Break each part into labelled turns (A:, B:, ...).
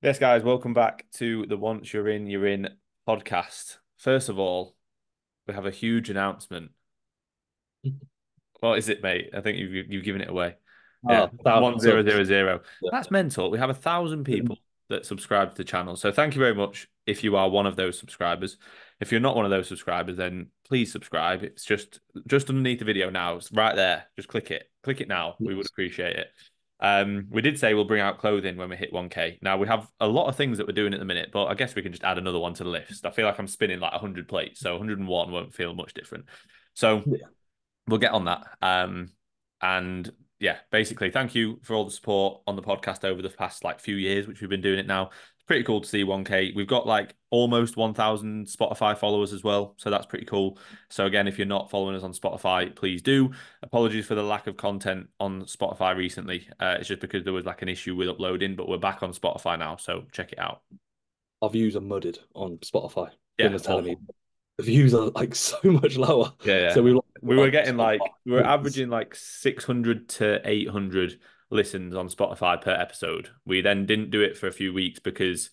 A: Yes, guys, welcome back to the Once You're In podcast. First of all, we have a huge announcement. What is it, mate? I think you've given it away. Yeah,
B: Oh, 1,000 subs.
A: 1000.
B: Yeah.
A: That's mental. We have 1,000 people that subscribe to the channel. So thank you very much if you are one of those subscribers. If you're not one of those subscribers, then please subscribe. It's just underneath the video now. It's right there. Just click it. Click it now. We would
B: Yes.
A: appreciate it. We did say we'll bring out clothing when we hit 1K. Now we have a lot of things that we're doing at the minute, but I guess we can just add another one to the list. I feel like I'm spinning like 100 plates, so 101 won't feel much different. So
B: Yeah.
A: we'll get on that. And yeah, basically, thank you for all the support on the podcast over the past like few years, which we've been doing it now. It's pretty cool to see 1K. We've got like almost 1,000 Spotify followers as well, so that's pretty cool. So again, if you're not following us on Spotify, please do. Apologies for the lack of content on Spotify recently. It's just because there was like an issue with uploading, but we're back on Spotify now, so check it out.
B: Our views are mudded on Spotify. Finn
A: Yeah,
B: was telling me
A: awful.
B: the views are like so much lower.
A: Yeah,
B: So
A: yeah.
B: we lost
A: We were
B: like
A: getting like we were
B: please.
A: averaging like 600 to 800 listens on Spotify per episode. We then didn't do it for a few weeks because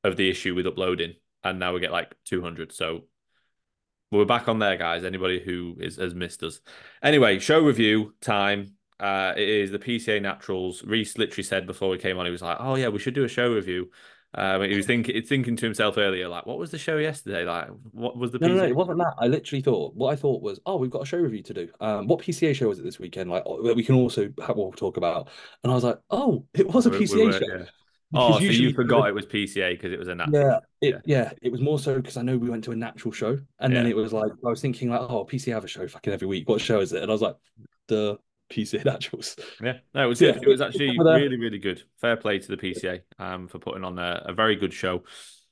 A: of the issue with uploading, and now we get like 200. So we're back on there, guys. Anybody who has missed us. Anyway, show review time. It is the PCA Naturals. Reese literally said before we came on, he was like, "Oh yeah, we should do a show review." He was thinking to himself earlier, like, "What was the show yesterday? Like, what was the
B: No,
A: PCA?"
B: it wasn't that. I literally thought what I thought was, oh, we've got a show review to do. What PCA show was it this weekend? Like that we can also have, we'll talk about. And I was like, oh, it was a
A: We
B: PCA
A: were,
B: show
A: yeah.
B: because
A: Oh, so you
B: usually
A: forgot it was PCA because it was a natural
B: yeah,
A: show. Yeah,
B: it was more so because I know we went to a natural show, and then
A: yeah,
B: it was like I was thinking like, oh, PCA have a show fucking every week. What show is it? And I was like, the PCA naturals.
A: yeah. No, it was
B: So yeah,
A: good. It was actually
B: with
A: really, really good. Fair play to the PCA for putting on a very good show.
B: and a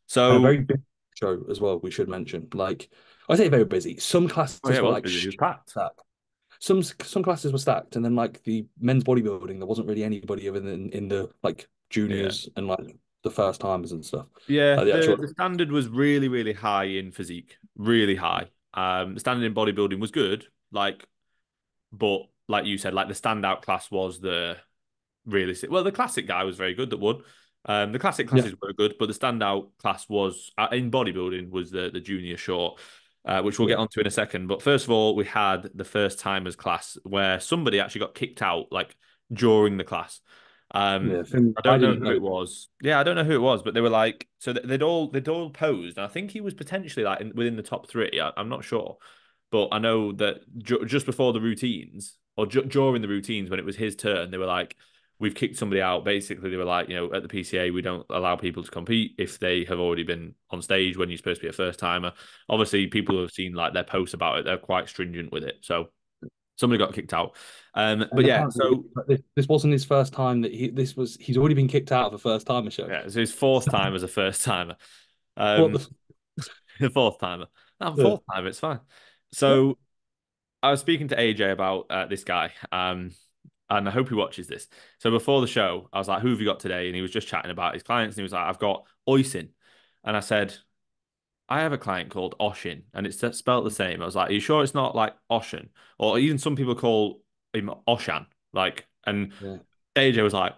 A: So,
B: very big show as well. We should mention, like, I say very busy. Some
A: oh yeah,
B: classes
A: it
B: were
A: was
B: like
A: busy. It was packed.
B: stacked. Some classes were stacked, and then like the men's bodybuilding, there wasn't really anybody other than in the like
A: Yeah,
B: juniors and like the first timers and stuff.
A: yeah.
B: Like the
A: The
B: actual
A: standard was really, really high in physique, really high. The standard in bodybuilding was good, like, but like you said, like the standout class was the realistic. Well, the classic guy was very good that won. The classic
B: yeah,
A: classes were good, but the standout class was in bodybuilding was the junior short, which we'll get
B: yeah,
A: onto in a second. But first of all, we had the first timers class where somebody actually got kicked out like during the class.
B: yeah.
A: I
B: I
A: don't know
B: didn't
A: who
B: know.
A: it was. Yeah, I don't know who it was, but they were like so they'd all posed, and I think he was potentially like within the top three. I'm not sure, but I know that just before the routines or during the routines when it was his turn, they were like we've kicked somebody out. Basically, they were like, at the PCA, we don't allow people to compete if they have already been on stage when you're supposed to be a first timer. Obviously, people who have seen like their posts about it, they're quite stringent with it. So somebody got kicked out. But
B: And
A: yeah,
B: apparently,
A: so
B: this wasn't his first time that he's already been kicked out of a first timer show.
A: yeah, it's his fourth time as a first timer.
B: What
A: Um,
B: the?
A: the fourth timer. No,
B: Yeah,
A: fourth time, it's fine.
B: yeah,
A: So I was speaking to AJ about this guy, and I hope he watches this. So before the show, I was like, "Who have you got today?" And he was just chatting about his clients, and he was like, "I've got Oisin," and I said, "I have a client called Oshin, and it's spelled the same." I was like, "Are you sure it's not like Oshin, or even some people call him Oshan?" Like, and
B: yeah.
A: AJ was like,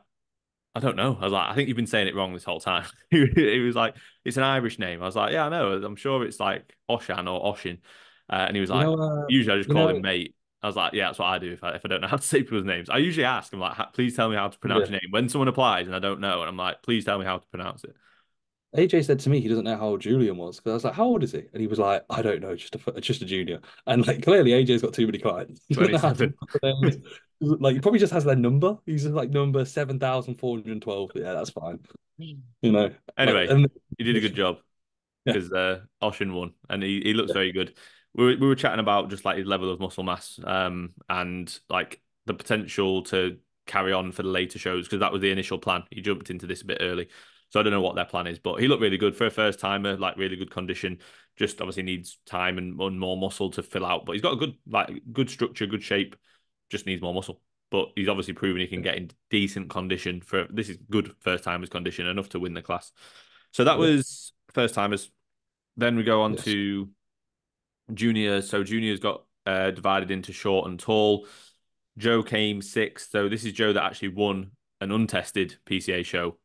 A: I don't know. I was like, I think you've been saying it wrong this whole time. He was like, it's an Irish name. I was like, yeah, I know. I'm sure it's like Oshan or Oshin. And he was
B: You
A: like,
B: know,
A: usually I just
B: you
A: call him
B: know,
A: mate. I was like, yeah, that's what I do if I don't know how to say people's names. I usually ask, I'm like, please tell me how to pronounce
B: yeah.
A: your name. When someone applies and I don't know, and I'm like, please tell me how to pronounce it.
B: AJ said to me he doesn't know how old Julian was because I was like, how old is he? And he was like, I don't know, just a junior. And like clearly AJ's got too many clients. He doesn't know how to
A: 27.
B: remember their names. Like he probably just has their number. He's just like number 7,412. Yeah, that's fine. You know, like
A: Anyway,
B: and
A: he did a good job.
B: yeah,
A: Because Oshin won, and he looks very good. We were chatting about just like his level of muscle mass, and like the potential to carry on for the later shows because that was the initial plan. He jumped into this a bit early, so I don't know what their plan is, but he looked really good for a first timer, like really good condition. Just obviously needs time and more muscle to fill out, but he's got a good structure, good shape. Just needs more muscle. But he's obviously proven he can get in decent condition for this is good first timers condition enough to win the class. So that
B: yeah,
A: was first timers. Then we go on
B: yes.
A: to juniors. So juniors got divided into short and tall. Joe came sixth. So this is Joe that actually won an untested PCA show.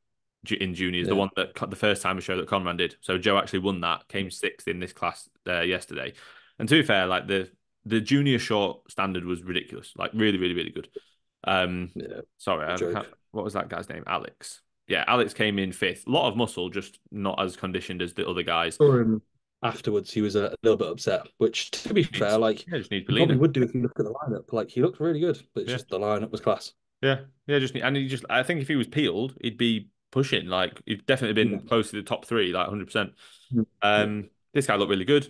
A: in juniors, the
B: Yeah.
A: one that the first time show that Conran did. So Joe actually won that, came sixth in this class yesterday. And to be fair, like the junior short standard was ridiculous, like really, really, really good. Um,
B: Yeah.
A: sorry,
B: A
A: I can't,
B: joke.
A: what was that guy's name? Alex. Yeah, Alex came in fifth. A lot of muscle, just not as conditioned as the other guys.
B: For him afterwards, he was a little bit upset, which to be fair, like
A: Just need to be
B: he probably
A: leaner.
B: would do if you look at the lineup. Like he looked really good, but it's
A: Yeah,
B: just the lineup was class.
A: yeah, yeah. Just need, and he just, I think if he was peeled, he'd be pushing. Like he'd definitely
B: Yeah.
A: been close to the top three, like 100%.
B: Mhm. Yeah.
A: This guy looked really good.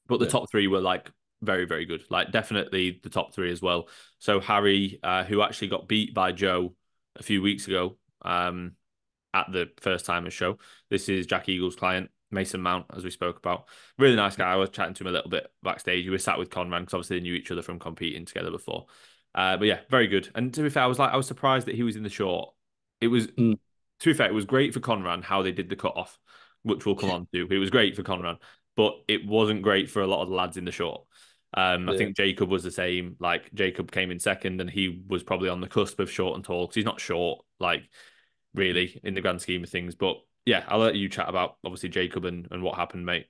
A: But the
B: Yeah.
A: top three were like very, very good. Like definitely the top three as well. So Harry, who actually got beat by Joe a few weeks ago, at the first timers show. This is Jack Eagle's client, Mason Mount, as we spoke about. Really nice guy. I was chatting to him a little bit backstage. We were sat with Conran because obviously they knew each other from competing together before. But yeah, very good. And to be fair, I was surprised that he was in the short. It was
B: Mm.
A: To be fair, it was great for Conran how they did the cut off, which we'll come on to. It was great for Conran, but it wasn't great for a lot of the lads in the short. I
B: Yeah.
A: think Jacob was the same. Like Jacob came in second, and he was probably on the cusp of short and tall because he's not short, like really in the grand scheme of things. But yeah, I'll let you chat about obviously Jacob and what happened, mate.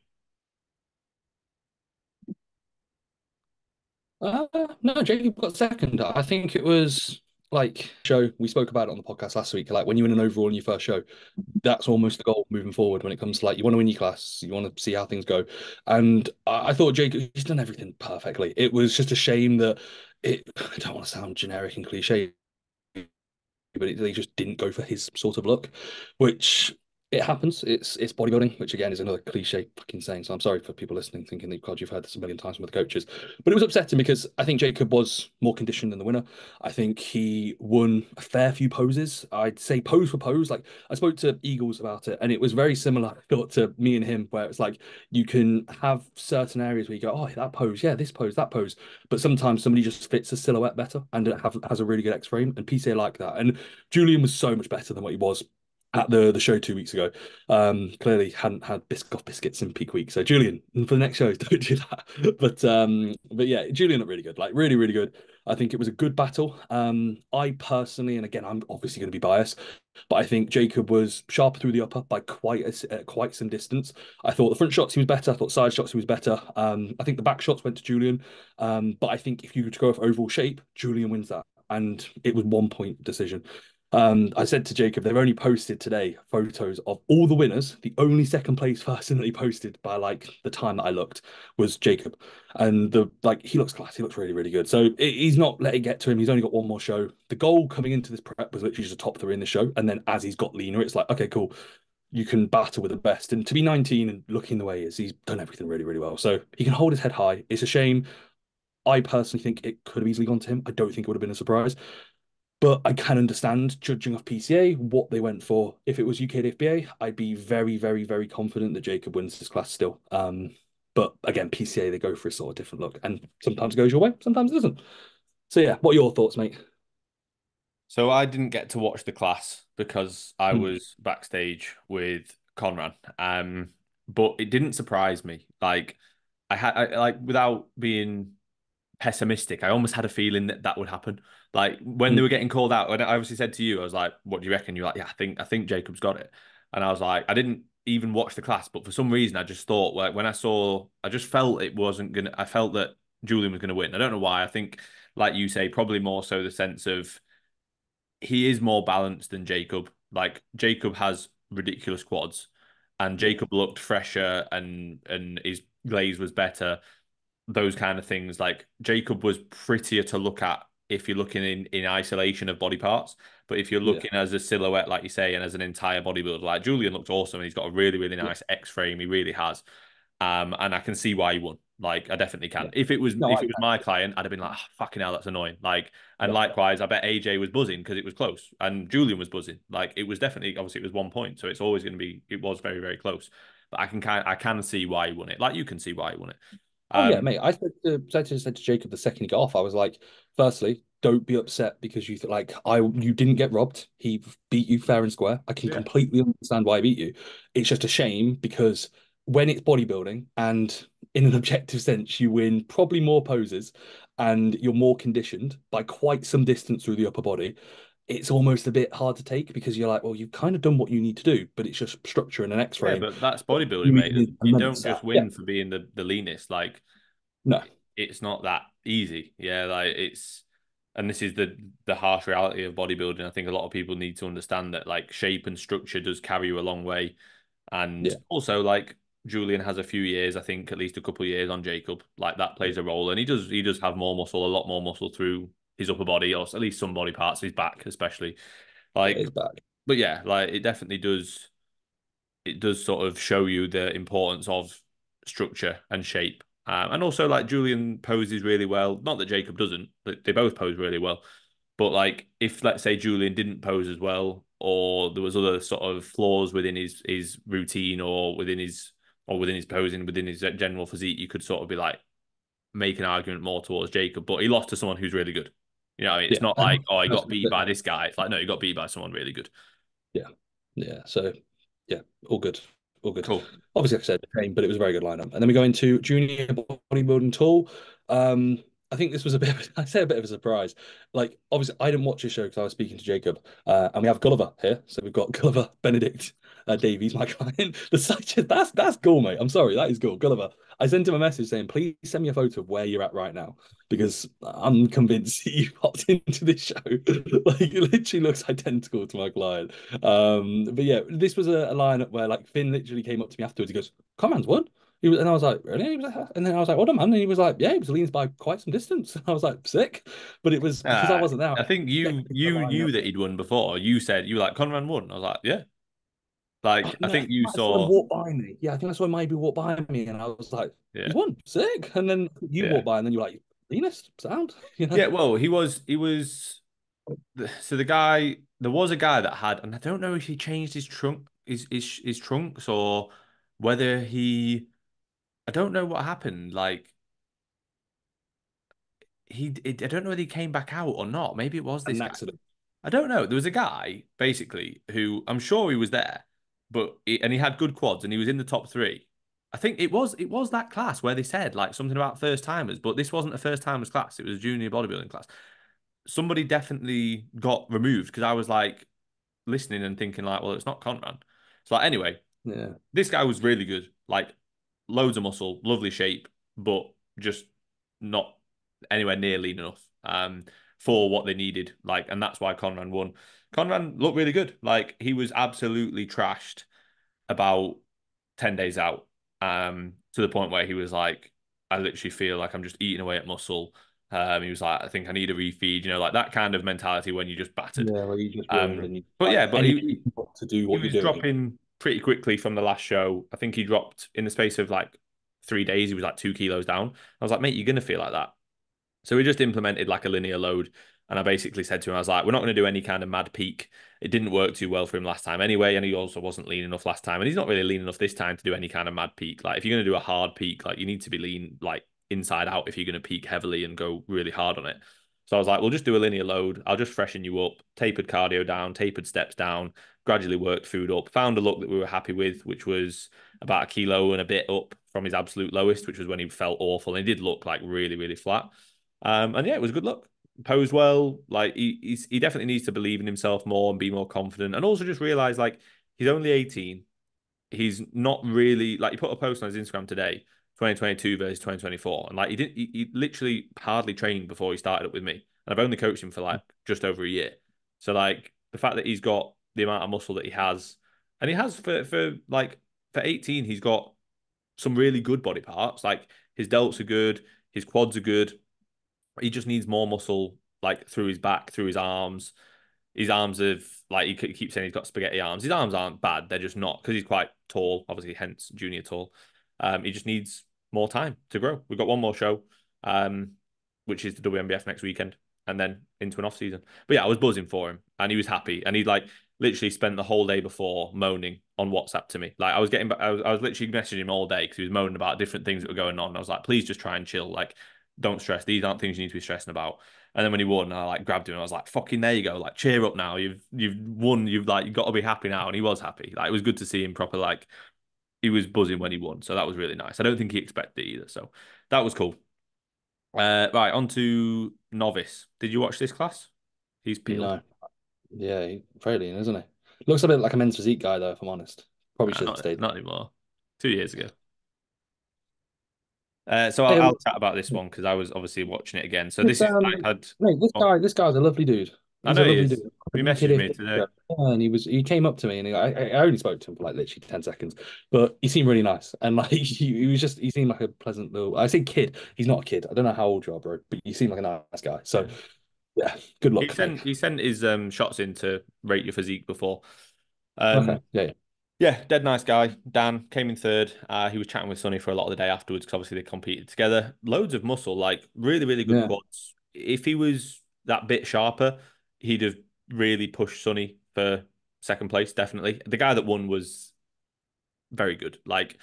B: No, Jacob got second. I think it was like show we spoke about it on the podcast last week. Like when you win an overall in your first show, that's almost the goal moving forward when it comes to like you want to win your class, you want to see how things go. And I thought Jacob he's done everything perfectly. It was just a shame that it I don't want to sound generic and cliche, but they just didn't go for his sort of look, which it happens. It's bodybuilding, which again is another cliche fucking saying. So I'm sorry for people listening thinking that God, you've heard this a million times from the coaches, but it was upsetting because I think Jacob was more conditioned than the winner. I think he won a fair few poses. I'd say pose for pose. Like I spoke to Eagles about it, and it was very similar. I thought to me and him, where it's like you can have certain areas where you go, oh, that pose, yeah, this pose, that pose, but sometimes somebody just fits a silhouette better and has a really good X frame, and PCA like that. And Julian was so much better than what he was at the show 2 weeks ago. Clearly hadn't had Biscoff biscuits in peak week. So Julian, for the next shows, don't do that. But yeah, Julian looked really good, like really, really good. I think it was a good battle. I personally, and again, I'm obviously going to be biased, but I think Jacob was sharper through the upper by quite some distance. I thought the front shots he was better. I thought side shots he was better. I think the back shots went to Julian. But I think if you could go for overall shape, Julian wins that, and it was 1 point decision. I said to Jacob, they've only posted today photos of all the winners. The only second place person that he posted by like the time that I looked was Jacob, and the like he looks class. He looks really really good. So he's not letting it get to him. He's only got one more show. The goal coming into this prep was literally just a top three in the show, and then as he's got leaner, it's like okay, cool. You can battle with the best, and to be 19 and looking the way he is, he's done everything really really well. So he can hold his head high. It's a shame. I personally think it could have easily gone to him. I don't think it would have been a surprise. But I can understand, judging off PCA, what they went for. If it was UKDFBA, I'd be very, very, very confident that Jacob wins this class still. But again, PCA, they go for a sort of different look. And sometimes it goes your way, sometimes it doesn't. So yeah, what are your thoughts, mate?
A: So I didn't get to watch the class because I
B: Hmm.
A: was backstage with Conran. But it didn't surprise me. Like like without being pessimistic. I almost had a feeling that that would happen. Like when they
B: Hmm.
A: were getting called out, and I obviously said to you, I was like, "What do you reckon?" You're like, "Yeah, I think Jacob's got it." And I was like, I didn't even watch the class, but for some reason, I just thought like when I saw, I just felt it wasn't gonna. I felt that Julian was gonna win. I don't know why. I think, like you say, probably more so the sense of he is more balanced than Jacob. Like Jacob has ridiculous quads, and
B: Yeah,
A: Jacob looked fresher and his glaze was better, those kind of things. Like Jacob was prettier to look at if you're looking in isolation of body parts. But if you're
B: yeah,
A: looking as a silhouette, like you say, and as an entire bodybuilder, like Julian looked awesome and he's got a really, really
B: yeah,
A: nice X frame. He really has. And I can see why he won. Like I definitely can.
B: yeah. No,
A: If
B: I
A: it was
B: can.
A: my client, I'd have been like, "Oh, fucking hell, that's annoying." Like, and
B: Yeah.
A: likewise, I bet AJ was buzzing because it was close, and Julian was buzzing. Like it was definitely obviously it was 1 point, so it's always going to be. It was very very close, but I can see why he won it. Like you can see why he won it.
B: Oh yeah,
A: Um,
B: mate. I said to Jacob the second he got off, I was like, firstly, don't be upset because you didn't get robbed. He beat you fair and square. I can
A: yeah.
B: completely understand why he beat you. It's just a shame because when it's bodybuilding and in an objective sense, you win probably more poses and you're more conditioned by quite some distance through the upper body. it's almost a bit hard to take because you're like, well, you've kind of done what you need to do, but it's just structure in an X
A: Yeah,
B: frame.
A: but that's
B: But
A: bodybuilding,
B: doing
A: mate.
B: is
A: You don't
B: immense.
A: just
B: Yeah,
A: win for being the leanest. Like
B: no,
A: it's not that easy. Yeah, like it's and this is the harsh reality of bodybuilding. I think a lot of people need to understand that like shape and structure does carry you a long way. And
B: yeah,
A: also like Julian has a few years, I think at least a couple of years on Jacob. Like that
B: yeah,
A: plays a role. And he does have more muscle, a lot more muscle through his upper body, or at least some body parts, his back especially.
B: yeah,
A: Like
B: it's back.
A: but yeah, like it does sort of show you the importance of structure and shape. And also, like Julian poses really well. Not that Jacob doesn't; they both pose really well. But like, if let's say Julian didn't pose as well, or there was other sort of flaws within his routine, or within his posing, within his general physique, you could sort of be like make an argument more towards Jacob. But he lost to someone who's really good. You know, what I mean, it's
B: Yeah,
A: not like oh, he
B: that's
A: got beat by this guy. It's like no, he got beat by someone really good.
B: yeah, yeah. So yeah, all good, all good.
A: Cool.
B: Obviously, like I said, pain, but it was a very good lineup. And then we go into junior bodybuilding tool. Um, I think this was a bit of, I say a bit of a surprise. Like, obviously, I didn't watch this show because I was speaking to Jacob, and we have Gulliver here. So we've got Gulliver Benedict Davies, my client. The site, that's cool, mate. I'm sorry, that is cool. Gulliver. I sent him a message saying, please send me a photo of where you're at right now because I'm convinced that you popped into this show. Like, it literally looks identical to my client. But yeah, this was a lineup where like Finn literally came up to me afterwards. He goes, "Commands won." And I was like, "Really?" He was like, "Huh?" And then I was like, "What, man?" And he was like, "Yeah, he was leans by quite some distance." And I was like, "Sick," but it was because I wasn't there. I
A: I think you
B: checked the
A: you
B: lineup.
A: knew that he'd won before. You said you were like Conran won. I was like, yeah. Like I
B: No, I
A: think
B: think
A: you
B: I saw him
A: saw,
B: walk by me. Yeah, I think I saw him maybe walk by me, and I was like,
A: yeah,
B: "He's won, sick." And then you
A: yeah,
B: walked by, and then you were like, "Leanest sound," you know?
A: yeah. Well, he was. So the guy, there was a guy that had, and I don't know if he changed his trunk, his trunks, or whether he, I don't know what happened. Like I don't know whether he came back out or not. Maybe it was this
B: An
A: guy.
B: accident.
A: I don't know. There was a guy basically who I'm sure he was there, and he had good quads and he was in the top three. I think it was that class where they said like something about first timers, but this wasn't a first timers class. It was a junior bodybuilding class. Somebody definitely got removed because I was like listening and thinking like, well, it's not Conran. So like, anyway,
B: Yeah,
A: this guy was really good. Like loads of muscle, lovely shape, but just not anywhere near lean enough for what they needed. Like, and that's why Conran won. Conran looked really good. Like he was absolutely trashed about 10 days out. To the point where he was like, I literally feel like I'm just eating away at muscle. He was like, I think I need a refeed, like that kind of mentality when you're just battered.
B: yeah, where you just ruined and you
A: But
B: like
A: yeah, but
B: energy to do
A: he
B: what you're
A: was
B: doing.
A: dropping pretty quickly from the last show. I think he dropped in the space of like 3 days, he was like 2 kilos down. I was like, mate, you're gonna feel like that. So we just implemented like a linear load. And I basically said to him, I was like, we're not going to do any kind of mad peak. It didn't work too well for him last time anyway. And he also wasn't lean enough last time. And he's not really lean enough this time to do any kind of mad peak. Like, if you're going to do a hard peak, like, you need to be lean, like, inside out if you're going to peak heavily and go really hard on it. So I was like, we'll just do a linear load. I'll just freshen you up, tapered cardio down, tapered steps down, gradually worked food up, found a look that we were happy with, which was about a kilo and a bit up from his absolute lowest, which was when he felt awful. And he did look like really, really flat. And yeah, it was a good look. Posed well. Like he definitely needs to believe in himself more and be more confident, and also just realize like he's only 18. He's not really like he put a post on his Instagram today, 2022 versus 2024, and like he literally hardly trained before he started up with me, and I've only coached him for like just over a year. So like the fact that he's got the amount of muscle that he has, and he has for 18, he's got some really good body parts. Like his delts are good, his quads are good, he just needs more muscle, like through his back, through his arms. His arms have, like, he keeps saying he's got spaghetti arms. His arms aren't bad. They're just not, because he's quite tall, obviously, hence junior tall. He just needs more time to grow. We've got one more show, um, which is the WMBF next weekend, and then into an off season. But yeah, I was buzzing for him, and he was happy. And he like literally spent the whole day before moaning on WhatsApp to me. Like I was literally messaging him all day because he was moaning about different things that were going on. I was like, please just try and chill. Like, don't stress. These aren't things you need to be stressing about. And then when he won, I like grabbed him and I was like, fucking there you go. Like, cheer up now. You've won. You've got to be happy now. And he was happy. Like, it was good to see him proper, like, he was buzzing when he won. So that was really nice. I don't think he expected it either. So that was cool. Right, on to novice. Did you watch this class? He's peeled.
B: No, Yeah, very lean, isn't he? Looks a bit like a men's physique guy, though, if I'm honest. Probably should have
A: Not
B: stayed.
A: not anymore. 2 years ago. So I'll
B: Um,
A: chat about this one because I was obviously watching it again. So
B: this,
A: this is like had.
B: mate,
A: Oh,
B: this guy's a lovely dude.
A: I
B: He's
A: know
B: a
A: he
B: lovely
A: is.
B: dude.
A: He
B: Young kid,
A: messaged me today.
B: yeah, and he came up to me, and I only spoke to him for like literally 10 seconds, but he seemed really nice, and like he seemed like a pleasant little. I say kid, he's not a kid. I don't know how old you are, bro, but you seem like a nice guy. So
A: Yeah.
B: yeah, good luck, mate.
A: He sent his shots in to rate your physique before.
B: Okay,
A: Um,
B: yeah, yeah,
A: yeah, dead nice guy. Dan came in third. He was chatting with Sonny for a lot of the day afterwards because obviously they competed together. Loads of muscle, like really, really good
B: yeah,
A: quads. If he was that bit sharper, he'd have really pushed Sonny for second place, definitely. The guy that won was very good. Like,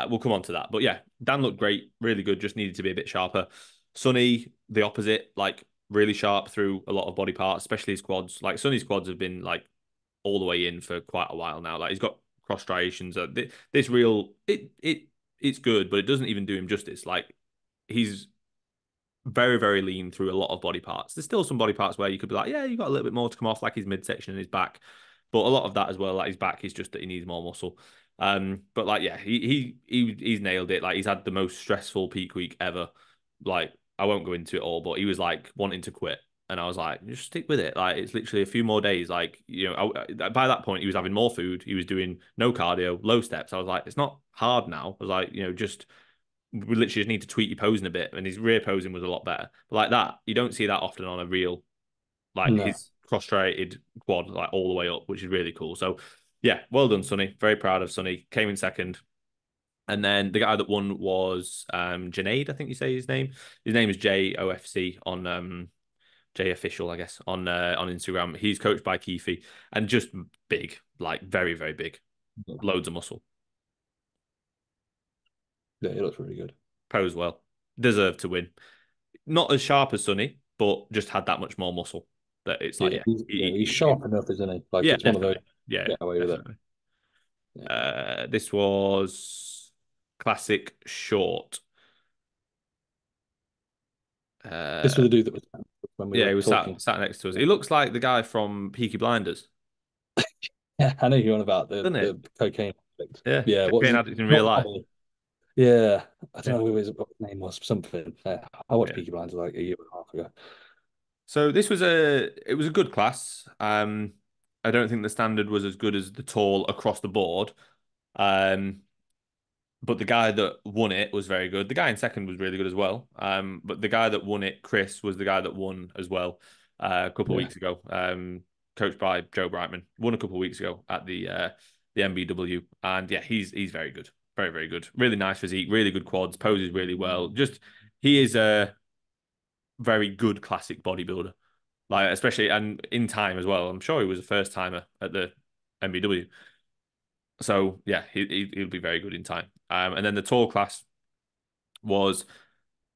A: we'll come on to that. But yeah, Dan looked great, really good, just needed to be a bit sharper. Sonny, the opposite, like really sharp through a lot of body parts, especially his quads. Like Sonny's quads have been like all the way in for quite a while now. Like he's got cross striations. This real it's good, but it doesn't even do him justice. Like he's very, very lean through a lot of body parts. There's still some body parts where you could be like, yeah, you got a little bit more to come off, like his midsection and his back. But a lot of that as well, like his back is just that he needs more muscle. But like, yeah, he's nailed it. Like he's had the most stressful peak week ever. Like I won't go into it all, but he was like wanting to quit, and I was like, just stick with it. Like it's literally a few more days. Like by that point, he was having more food. He was doing no cardio, low steps. I was like, it's not hard now. I was like, just we literally just need to tweak your posing a bit, and his rear posing was a lot better. But like that, you don't see that often on a real like
B: no,
A: his cross-striated quad like all the way up, which is really cool. So yeah, well done, Sonny. Very proud of Sonny. Came in second. And then the guy that won was Junaid, I think you say his name. His name is JOFC on J official, I guess, on Instagram. He's coached by Keefe and just big, like very, very big.
B: yeah,
A: Loads of muscle.
B: yeah, he looks really good.
A: Pose well. Deserved to win. Not as sharp as Sonny, but just had that much more muscle. That it's like,
B: Yeah,
A: yeah,
B: he's sharp enough, isn't he? Like
A: yeah,
B: it's one of those
A: definitely, yeah,
B: get away with it.
A: definitely.
B: Yeah.
A: This was classic short.
B: This
A: Uh,
B: was the dude that was when we
A: yeah,
B: were
A: he was
B: talking.
A: sat next to us.
B: Yeah,
A: He looks like the guy from Peaky Blinders,
B: yeah, I know you're on about
A: doesn't it?
B: the cocaine addict.
A: Yeah,
B: Yeah, what was
A: cocaine
B: it?
A: addict in real
B: Not
A: life.
B: Tommy. Yeah, I don't
A: Yeah,
B: know what his name was. Something. I watched
A: yeah.
B: Peaky Blinders like a year and a half ago.
A: So this was it was a good class. I don't think the standard was as good as the tall across the board. Um, but the guy that won it was very good. The guy in second was really good as well. But the guy that won it, Chris, was the guy that won as well a couple of
B: Yeah.
A: weeks ago. Coached by Joe Brightman, won a couple of weeks ago at the MBW, and yeah, he's very good, very very good. Really nice physique, really good quads, poses really well. Just he is a very good classic bodybuilder, like especially and in time as well. I'm sure he was a first timer at the MBW. So yeah, he'll be very good in time. And then the tall class was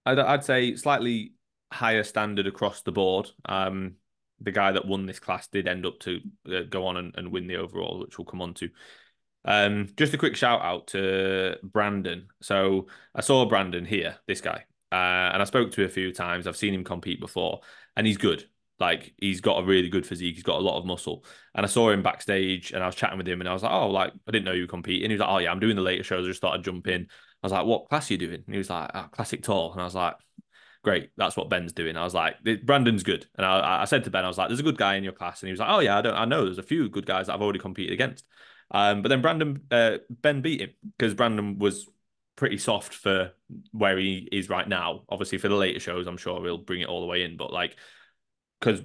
A: I'd say slightly higher standard across the board. The guy that won this class did end up to go on and win the overall, which we'll come on to. Just a quick shout out to Brandon. So I saw Brandon here, this guy, and I spoke to him a few times. I've seen him compete before, and he's good. Like he's got a really good physique. He's got a lot of muscle. And I saw him backstage, and I was chatting with him, and I was like, "Oh, like I didn't know you were competing." He was like, "Oh yeah, I'm doing the later shows. I just thought I'd jump in." I was like, "What class are you doing?" And he was like, "Classic tall." And I was like, great, that's what Ben's doing. I was like, Brandon's good. And I said to Ben, I was like, there's a good guy in your class. And he was like, oh yeah, I know there's a few good guys that I've already competed against. But then Ben beat him because Brandon was pretty soft for where he is right now. Obviously for the later shows, I'm sure he'll bring it all the way in. But like, because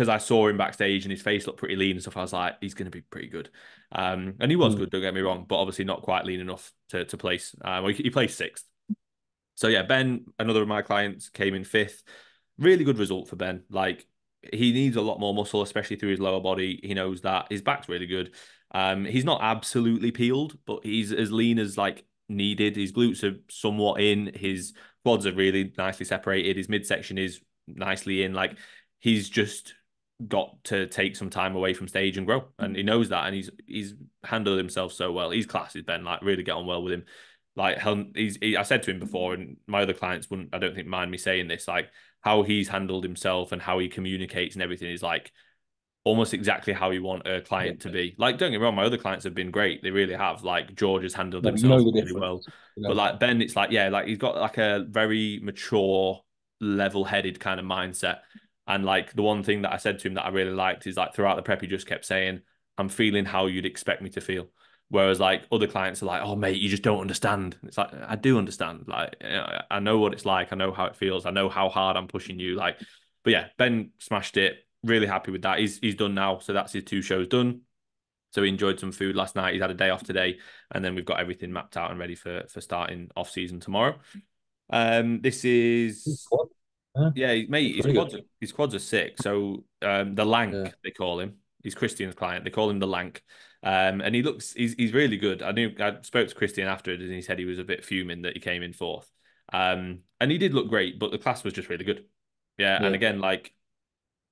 A: I saw him backstage and his face looked pretty lean and stuff, I was like, he's going to be pretty good. And he was
B: Mm.
A: good, don't get me wrong, but obviously not quite lean enough to place. He placed sixth. So yeah, Ben, another of my clients, came in fifth. Really good result for Ben. Like he needs a lot more muscle, especially through his lower body. He knows that his back's really good. He's not absolutely peeled, but he's as lean as like needed. His glutes are somewhat in. His quads are really nicely separated. His midsection is nicely in. Like he's just got to take some time away from stage and grow, and he knows that. And he's handled himself so well. He's class, is Ben. Like really get on well with him. Like I said to him before, and my other clients wouldn't, I don't think, mind me saying this. Like how he's handled himself and how he communicates and everything is like almost exactly how you want a
B: Yeah.
A: client to be. Like, don't get me wrong, my other clients have been great. They really have. Like, George has handled
B: No, but you know
A: himself
B: the
A: really well.
B: difference. You
A: But
B: know.
A: like Ben, it's like, yeah, like he's got like a very mature, level-headed kind of mindset. And like the one thing that I said to him that I really liked is like throughout the prep, he just kept saying, I'm feeling how you'd expect me to feel. Whereas like other clients are like, oh mate, you just don't understand. It's like I do understand. Like I know what it's like. I know how it feels. I know how hard I'm pushing you. Like, but yeah, Ben smashed it. Really happy with that. He's done now, so that's his 2 shows done. So he enjoyed some food last night. He's had a day off today, and then we've got everything mapped out and ready for starting off season tomorrow. This is
B: Yeah,
A: yeah, mate.
B: it's really good.
A: His quads are sick. So the
B: Yeah,
A: Lank they call him. He's Christian's client. They call him the Lank, and he's really good. I spoke to Christian after it, and he said he was a bit fuming that he came in fourth. And he did look great, but the class was just really good. Yeah, and
B: yeah,
A: again, like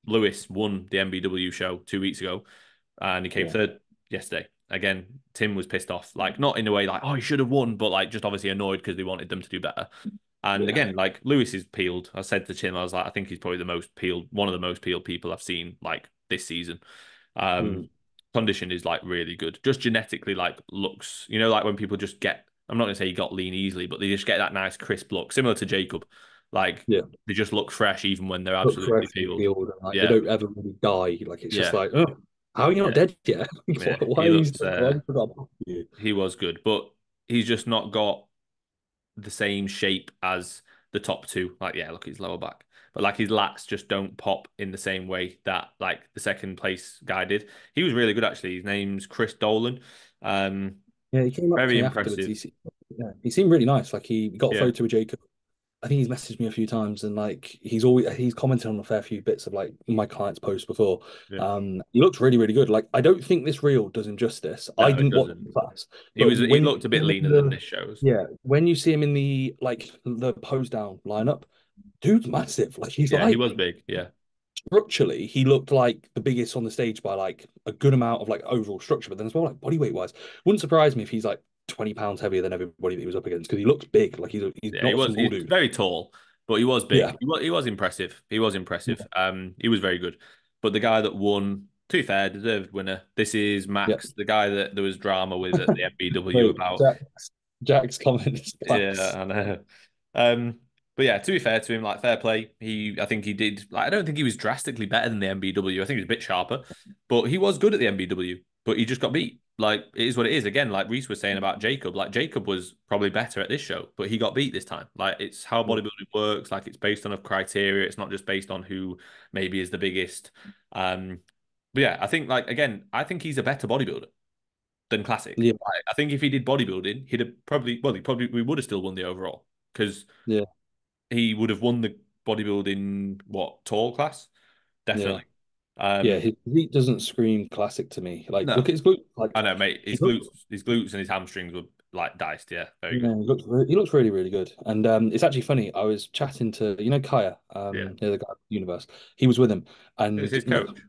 A: Lewis won the MBW show 2 weeks ago, and he came
B: yeah,
A: third yesterday. Again, Tim was pissed off, like not in a way like oh he should have won, but like just obviously annoyed because they wanted them to do better. And
B: yeah.
A: again, like Lewis is peeled. I said to Tim, I was like, I think he's probably the most peeled, one of the most peeled people I've seen like this season. Um,
B: Mm.
A: Condition is like really good. Just genetically, like looks, like when people just get. I'm not gonna say he got lean easily, but they just get that nice crisp look, similar to Jacob. Like
B: Yeah.
A: they just look fresh even when they're
B: Look
A: absolutely
B: fresh and
A: peeled.
B: peeled, and like they
A: Yeah,
B: don't ever really die. Like it's just
A: yeah,
B: like, oh, how are you not
A: yeah,
B: dead yet? Why,
A: yeah.
B: why
A: He
B: are you
A: looks.
B: still? Why have you forgot about you?
A: He was good, but he's just not got the same shape as the top two. Like, yeah, look, his lower back. But like his lats just don't pop in the same way that like the second place guy did. He was really good actually. His name's Chris Dolan. Um,
B: Yeah, he came up to
A: Very
B: me afterwards.
A: impressive.
B: Yeah, he seemed really nice. Like he got a
A: Yeah,
B: photo with Jacob. I think he's messaged me a few times, and like he's commented on a fair few bits of like my clients' posts before.
A: yeah.
B: He looks really really good. Like I don't think this reel does him justice. I
A: No, it
B: didn't watch
A: doesn't.
B: the class,
A: He
B: but
A: was he
B: when you
A: looked a
B: see
A: bit
B: him in
A: leaner than
B: the
A: this shows.
B: yeah, when you see him in the like the pose down lineup, dude's massive. Like he's
A: Yeah, he
B: like
A: was big. Yeah.
B: structurally, he looked like the biggest on the stage by like a good amount of like overall structure, but then as well like body weight wise, wouldn't surprise me if he's like 20 pounds heavier than everybody that he was up against because he looks big. Like he's
A: Yeah,
B: not a small
A: he's
B: dude.
A: very tall, but he was
B: Yeah.
A: big. He was impressive. He was impressive.
B: Yeah.
A: He was very good. But the guy that won, to be fair, deserved winner. This is
B: Yeah.
A: Max, the guy that there was drama with at the MBW
B: Wait,
A: about.
B: Jack's comment is
A: Yeah,
B: class.
A: I know. But yeah, to be fair to him, like fair play. I think he did. Like, I don't think he was drastically better than the MBW. I think he was a bit sharper, but he was good at the MBW. But he just got beat. Like it is what it is. Again, like Reese was saying about Jacob. Like Jacob was probably better at this show, but he got beat this time. Like it's how
B: Yeah.
A: bodybuilding works. Like it's based on a criteria. It's not just based on who maybe is the biggest. Um, but yeah, I think like again, I think he's a better bodybuilder than classic.
B: Yeah.
A: I think if he did bodybuilding, he'd have probably well, he probably we would have still won the overall because
B: Yeah.
A: he would have won the bodybuilding what tall class
B: Yeah.
A: definitely.
B: Yeah.
A: Um,
B: His physique doesn't scream classic to me. Like, look
A: no,
B: at his glutes. Like,
A: I know, mate.
B: he looks,
A: His glutes, and his hamstrings were like diced. Yeah, very
B: yeah,
A: good.
B: he looks really, really good. And it's actually funny. I was chatting to, Kaya,
A: Yeah,
B: the guy at Universe. He was with him.
A: it was
B: And
A: his coach.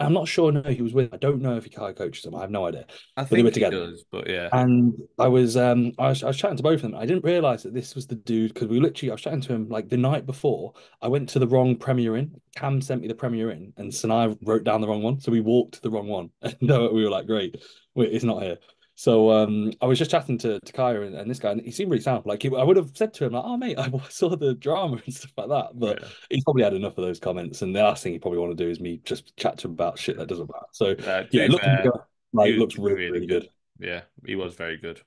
B: I'm not sure, no, he was with him. I don't know if he Kaya coaches him. I have no idea.
A: I
B: But they were
A: think he
B: together.
A: does, but yeah,
B: And I was chatting to both of them. I didn't realize that this was the dude because I was chatting to him like the night before. I went to the wrong Premier Inn. Cam sent me the Premier Inn, and Sinai wrote down the wrong one, so we walked the wrong one. And we were like, "Great, wait, it's not here." So I was just chatting to Kaya and this guy, and he seemed really sound. Like I would have said to him like, "Oh mate, I saw the drama and stuff like that," but
A: yeah.
B: he's probably had enough of those comments. And the last thing he probably want to do is me just chat to him about shit that doesn't matter. So
A: To
B: yeah,
A: be
B: it looks
A: fair,
B: looks
A: he was
B: really
A: really
B: really
A: good.
B: good.
A: Yeah, he was very good.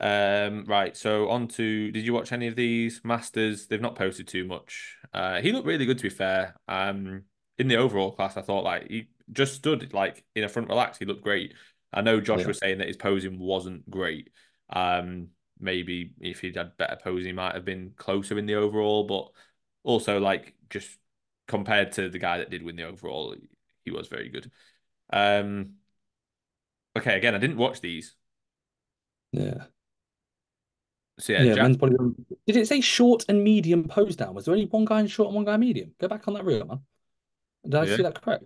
A: Right, so on to did you watch any of these Masters? They've not posted too much. He looked really good to be fair. In the overall class, I thought like he just stood like in a front relax. He looked great. I know Josh
B: Yeah.
A: was saying that his posing wasn't great. Um, Maybe if he'd had better posing, he might have been closer in the overall, but also like just compared to the guy that did win the overall, he was very good. Um, okay, again, I didn't watch these.
B: Yeah.
A: So yeah,
B: Yeah,
A: Jack.
B: men's bodybuilding. Did it say short and medium pose down? Was there only one guy in short and one guy medium? Go back on that reel, man. Did I
A: Yeah.
B: see that correct?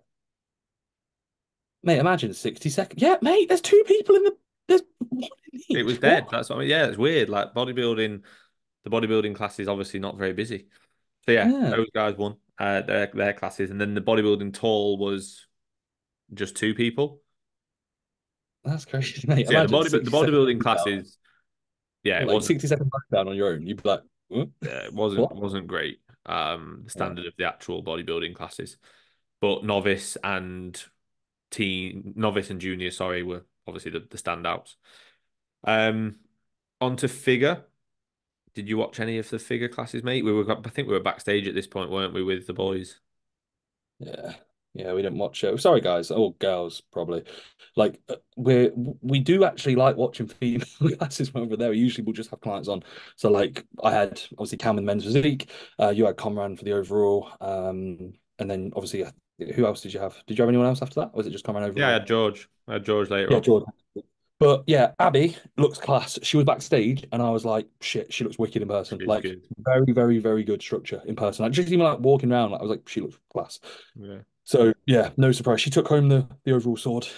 B: Mate, imagine 60 seconds. Yeah, mate, there's two people in the there's one in
A: It was
B: each.
A: dead.
B: What?
A: That's what I mean. Yeah, it's weird. Like bodybuilding, the bodybuilding class is obviously not very busy. So yeah,
B: Yeah.
A: those guys won their classes, and then the bodybuilding tall was. just two people.
B: That's crazy, mate.
A: So yeah,
B: Imagine
A: the
B: 60 seconds
A: bodybuilding
B: down,
A: classes, yeah, it
B: like
A: wasn't
B: 60 seconds back down on your own. You'd be like, huh?
A: it
B: What?
A: wasn't great. The
B: Yeah.
A: standard of the actual bodybuilding classes, but novice and junior, sorry, were obviously the standouts. Um, On to figure. Did you watch any of the figure classes, mate? I think we were backstage at this point, weren't we, with the boys?
B: Yeah. Yeah, we didn't watch it. Sorry, guys. Oh, girls, probably. Like we do actually like watching female classes when we're there. Usually we'll just have clients on. So like I had obviously Cam in men's physique, you had Comran for the overall. And then obviously who else did you have? Did you have anyone else after that? Or was it just Comran
A: Yeah, I
B: overall?
A: had George. I had George later
B: Yeah,
A: on.
B: Jordan. But yeah, Abby looks class. She was backstage, and I was like, shit, she looks wicked in person.
A: She's
B: Like,
A: good.
B: very, very, very good structure in person. Like, just even like walking around, like, I was like, she looks class.
A: Yeah,
B: So yeah, no surprise. She took home the overall sword.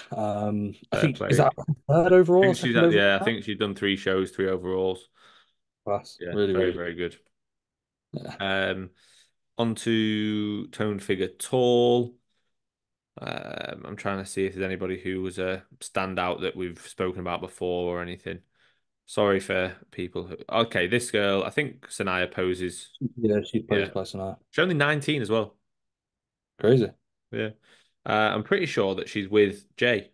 B: I
A: fair
B: think is
A: play.
B: that third overall or
A: think she's
B: second
A: at
B: overall?
A: yeah, I think she's done three shows, three overalls.
B: Class.
A: Yeah,
B: Really,
A: very,
B: really
A: very good.
B: good. Yeah.
A: Um, On to tone figure tall. I'm trying to see if there's anybody who was a standout that we've spoken about before or anything. Sorry for people who. Okay, this girl, I think Sanaya poses.
B: Yeah, she plays
A: Yeah,
B: class now.
A: she's only 19 as well.
B: Crazy.
A: Yeah, I'm pretty sure that she's with Jay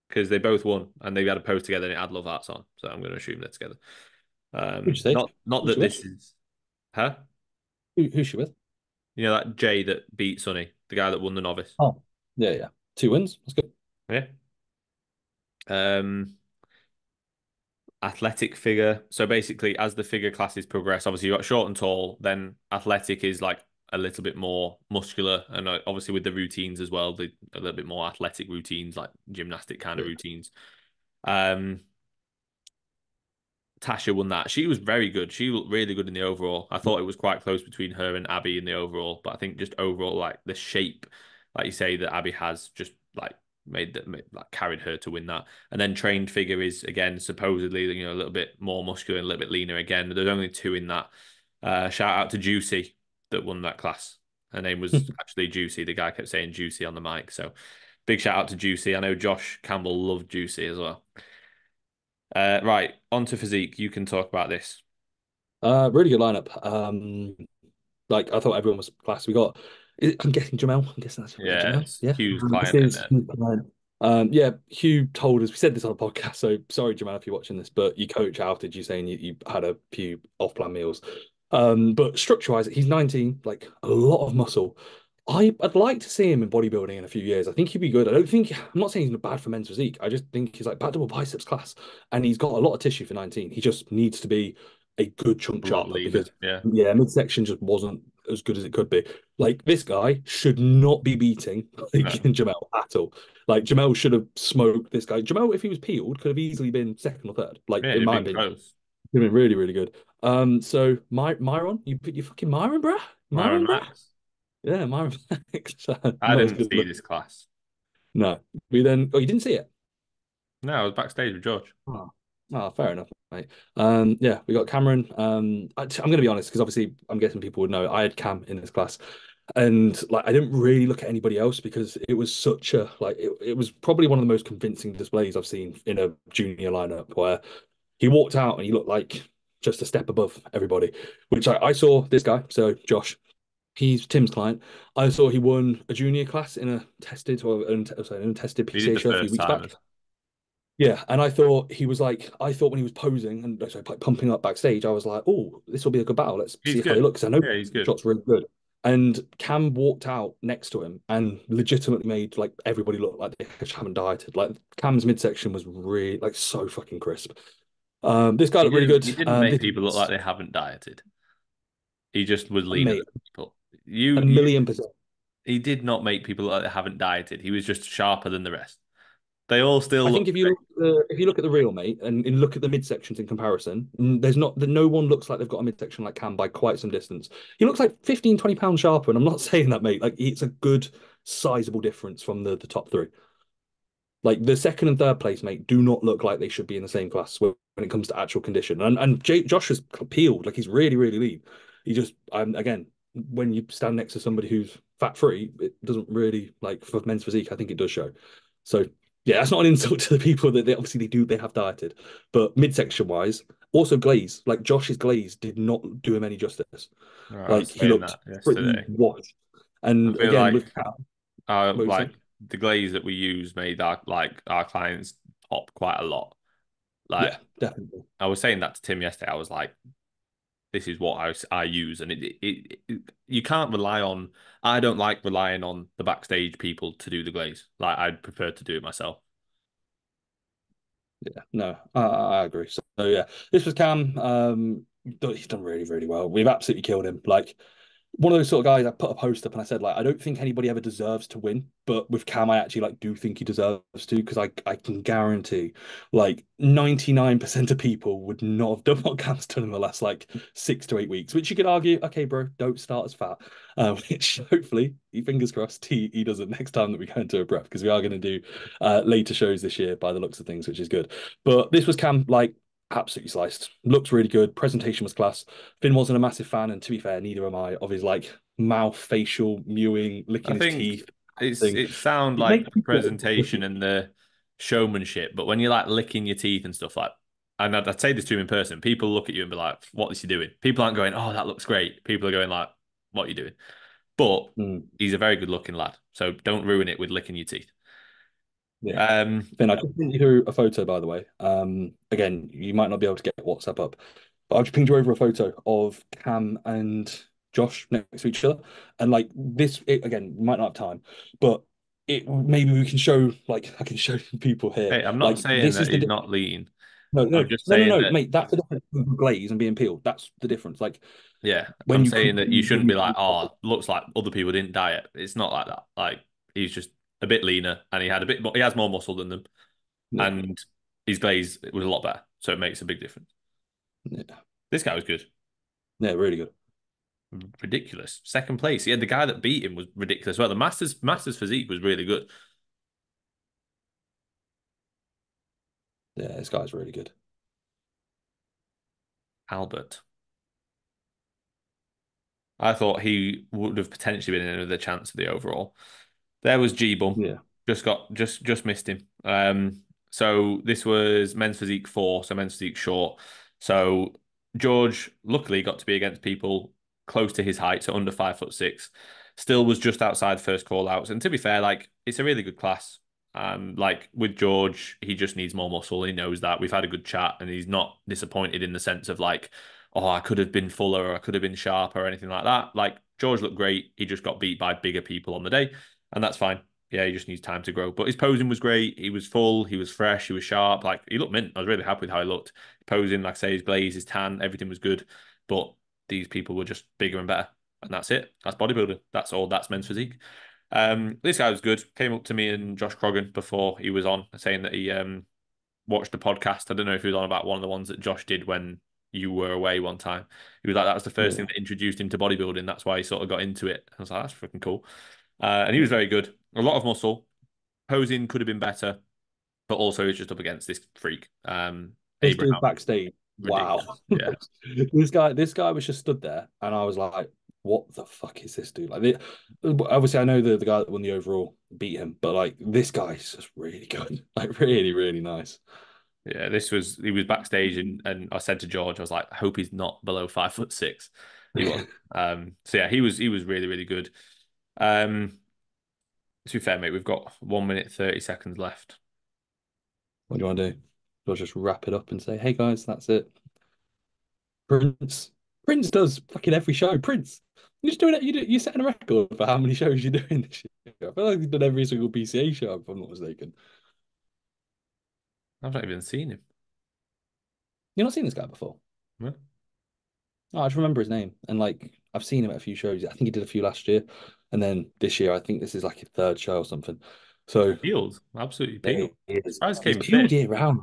A: because they both won and they had a pose together and it had Love Hearts on. So I'm going to assume they're together.
B: Who'd you say?
A: Not
B: Who's
A: that
B: she with?
A: this is her.
B: Who's she with?
A: You know that Jay that beat Sonny, the guy that won the novice.
B: Oh, yeah, yeah. Two wins. That's good.
A: Yeah. Um, Athletic figure. So basically, as the figure classes progress, obviously you got short and tall. Then athletic is like a little bit more muscular, and obviously with the routines as well, a little bit more athletic routines, like gymnastic kind of
B: Yeah.
A: routines. Um, Tasha won that. She was very good. She looked really good in the overall. I thought it was quite close between her and Abby in the overall, but I think just overall, like the shape, like you say, that Abby has just like like carried her to win that. And then trained figure is again supposedly a little bit more muscular and a little bit leaner again. There's only two in that. Shout out to Juicy that won that class. Her name was actually Juicy. The guy kept saying Juicy on the mic. So big shout out to Juicy. I know Josh Campbell loved Juicy as well. Right, on to physique. You can talk about this.
B: Really good lineup. Like I thought everyone was class. We got, I'm guessing Jamel. I'm guessing that's yeah,
A: Yeah,
B: Jamel.
A: it's
B: Yeah,
A: Hugh's
B: this
A: client, isn't
B: is
A: it?
B: Hugh's client. Yeah, Hugh told us we said this on a podcast. So sorry, Jamel, if you're watching this, but your coach outed you saying you had a few off-plan meals. But structure-wise, he's 19, like a lot of muscle. I'd like to see him in bodybuilding in a few years. I think he'd be good. I don't think I'm not saying he's bad for men's physique. I just think he's like back double biceps class, and he's got a lot of tissue for 19. He just needs to be a good chunk
A: A lot
B: sharper
A: leaner.
B: because
A: Yeah.
B: yeah, midsection just wasn't as good as it could be. Like this guy should not be beating like
A: No.
B: Jamel at all. Like Jamel should have smoked this guy. Jamel, if he was peeled, could have easily been second or third. Like
A: Yeah,
B: in
A: it'd
B: my
A: been
B: opinion,
A: close.
B: he'd been really, really good. So Myron, you put your fucking Myron, bruh?
A: Myron
B: Myron, bruh?
A: Max.
B: Yeah, Myron Max.
A: I
B: Not as
A: didn't
B: good as
A: see this class.
B: no. We then oh you didn't see it?
A: No, I was backstage with George.
B: Oh, oh, fair enough, mate. Yeah, we got Cameron. I'm going to be honest because obviously I'm guessing people would know I had Cam in this class, and like I didn't really look at anybody else because it was such a like it was probably one of the most convincing displays I've seen in a junior lineup where he walked out and he looked like just a step above everybody. Which I saw this guy, so Josh. He's Tim's client. I saw he won a junior class in a tested or sorry, an untested
A: He did
B: PCA
A: the
B: show a few
A: first
B: weeks back.
A: timers.
B: Yeah, and I thought he was like, I thought when he was posing and sorry, like pumping up backstage, I was like, oh, this will be a good battle. Let's
A: He's
B: see how he
A: good.
B: looks. I know
A: Yeah, he's good.
B: shot's really good. And Cam walked out next to him and legitimately made like everybody look like they just haven't dieted. Like Cam's midsection was really like so fucking crisp. This guy looked really good.
A: He didn't make people look like
B: This
A: they haven't dieted. He just was leaner
B: mate,
A: than people.
B: a
A: You
B: million percent.
A: he did not make people look like they haven't dieted. He was just sharper than the rest. They all still
B: I
A: look
B: think
A: great.
B: if you look at the real mate and look at the midsections in comparison, there's not that no one looks like they've got a midsection like Cam by quite some distance. He looks like 15, 20 pounds sharper, and I'm not saying that, mate. Like it's a good sizable difference from the top three. Like the second and third place, mate, do not look like they should be in the same class when it comes to actual condition. And Josh has peeled, like he's really, really lean. He just again, when you stand next to somebody who's fat free, it doesn't really like for men's physique. I think it does show. So yeah, that's not an insult to the people that they obviously they have dieted, but midsection wise, also glaze. Like Josh's glaze did not do him any justice.
A: Right, I
B: Like
A: was
B: he
A: saying
B: looked
A: that
B: pretty
A: yesterday.
B: washed.
A: I
B: And
A: feel
B: again
A: like
B: with Cal, what were you
A: like
B: saying?
A: the glaze that we use made our clients pop quite a lot. Like
B: Yeah, definitely.
A: I was saying that to Tim yesterday. I was like, this is what I use, and you can't rely on. I don't like relying on the backstage people to do the glaze. Like I'd prefer to do it myself.
B: Yeah, no, I agree. So yeah, this was Cam. He's done really, really well. We've absolutely killed him. Like one of those sort of guys. I put a post up and I said like I don't think anybody ever deserves to win, but with Cam, I actually like do think he deserves to because I can guarantee like 99% of people would not have done what Cam's done in the last like 6 to 8 weeks. Which you could argue, okay, bro, don't start as fat. Which hopefully, fingers crossed, he does it next time that we go into a prep because we are going to do later shows this year by the looks of things, which is good. But this was Cam like absolutely sliced. Looks really good. Presentation was class. Finn wasn't a massive fan, and to be fair, neither am I, of his like mouth, facial, mewing,
A: I
B: licking his
A: think
B: teeth thing.
A: it sound
B: It
A: like
B: makes
A: the
B: me feel
A: presentation and the showmanship, but when you're like licking your teeth and stuff like, and I'd say this to him in person, people look at you and be like, "What is he doing?" People aren't going, "Oh, that looks great." People are going like, "What are you doing?" But
B: mm,
A: he's a very good looking lad, so don't ruin it with licking your teeth.
B: yeah.
A: Um,
B: Finn, I just sent you through a photo, by the way. Again, you might not be able to get WhatsApp up, but I've just pinged you over a photo of Cam and Josh next to each other. And like this, again, we might not have time, but it maybe we can show, like, I can show people here.
A: hey, I'm not
B: Like,
A: saying
B: this
A: that
B: is the
A: he's not lean.
B: no, no,
A: I'm just
B: no, no,
A: saying
B: no,
A: that,
B: mate. That's the difference between glaze and being peeled. That's the difference. Like
A: yeah,
B: when
A: I'm
B: you
A: saying
B: peel,
A: that you shouldn't be like, "Oh, looks like other people didn't diet." It's not like that. Like he's just a bit leaner, and he had a bit more. He has more muscle than them,
B: yeah,
A: and his glaze was a lot better, so it makes a big difference.
B: yeah,
A: This guy was good.
B: yeah, really good.
A: Ridiculous. Second place. Yeah, the guy that beat him was ridiculous. Well, the Masters physique was really good.
B: Yeah, this guy's really good.
A: Albert. I thought he would have potentially been in another chance for the overall. There was G Bum.
B: Yeah,
A: Just missed him. So this was men's physique four, so men's physique short. So George luckily got to be against people close to his height, so under 5'6". Still was just outside first call outs. And to be fair, like it's a really good class. Like with George, he just needs more muscle. He knows that. We've had a good chat, and he's not disappointed in the sense of like, oh, I could have been fuller or I could have been sharper or anything like that. Like George looked great. He just got beat by bigger people on the day, and that's fine. Yeah, he just needs time to grow. But his posing was great. He was full. He was fresh. He was sharp. Like he looked mint. I was really happy with how he looked. Posing, like I say, his glaze, his tan, everything was good. But these people were just bigger and better, and that's it. That's bodybuilding. That's all. That's men's physique. This guy was good. Came up to me and Josh Croggan before he was on, saying that he watched the podcast. I don't know if he was on about one of the ones that Josh did when you were away one time. He was like, that was the first thing
B: yeah,
A: that introduced him to bodybuilding. That's why he sort of got into it. I was like, that's freaking cool. And he was
B: yeah.
A: very good. A lot of muscle. Posing could have been better, but also he's just up against this freak.
B: This dude
A: Abraham,
B: backstage, wow.
A: ridiculous. Yeah.
B: This guy was just stood there, and I was like, "What the fuck is this dude?" Like, obviously, I know the guy that won the overall beat him, but like, this guy's just really good, like, really, really nice.
A: Yeah, he was backstage and I said to George, I was like, I hope he's not below 5'6". He was. So yeah, he was really, really good. Um, to be fair, mate, we've got 1 minute 30 seconds left.
B: What do you want to do? We'll just wrap it up and say, "Hey guys, that's it." Prince, Prince does fucking every show. Prince, you're just doing it. You're setting a record for how many shows you're doing this year. I feel like you've done every single PCA show, if I'm not mistaken.
A: I've not even seen him.
B: You've not seen this guy before.
A: No.
B: Oh, I just remember his name, and like I've seen him at a few shows. I think he did a few last year, and then this year I think this is like his third show or something. So
A: Peeled, absolutely
B: yeah,
A: peeled.
B: he is.
A: Surprised
B: He's
A: came
B: peeled
A: fit.
B: year round.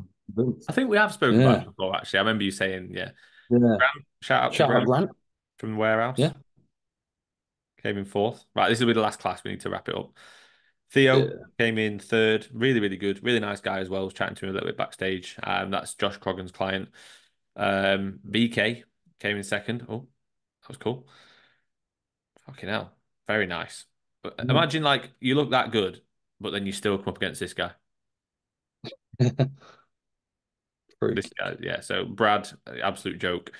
A: I think we have spoke about
B: Yeah,
A: him before, actually. I remember you saying, yeah.
B: yeah.
A: Shout out to
B: Shout out
A: Grant
B: Grant.
A: from the warehouse.
B: Yeah,
A: Came in fourth. Right, this will be the last class. We need to wrap it up. Theo
B: yeah.
A: came in third. Really, really good. Really nice guy as well. I was chatting to him a little bit backstage. That's Josh Croggan's client. BK came in second. Oh, that was cool. Fucking hell. Very nice.
B: Mm.
A: Imagine like you look that good, but then you still come up against this guy. This
B: Freak.
A: guy, yeah. So Brad, absolute joke.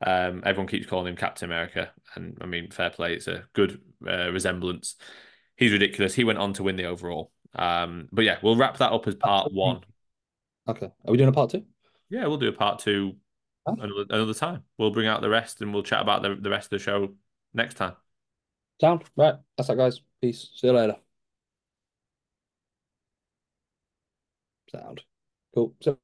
A: Everyone keeps calling him Captain America, and I mean, fair play. It's a good resemblance. He's ridiculous. He went on to win the overall. But yeah, we'll wrap that up as part one.
B: Okay. Are we doing a part two?
A: Yeah, we'll do a part two another time. We'll bring out the rest and we'll chat about the rest of the show next time.
B: Sound? Right. That's that, guys. Peace. See you later. Sound. Cool. So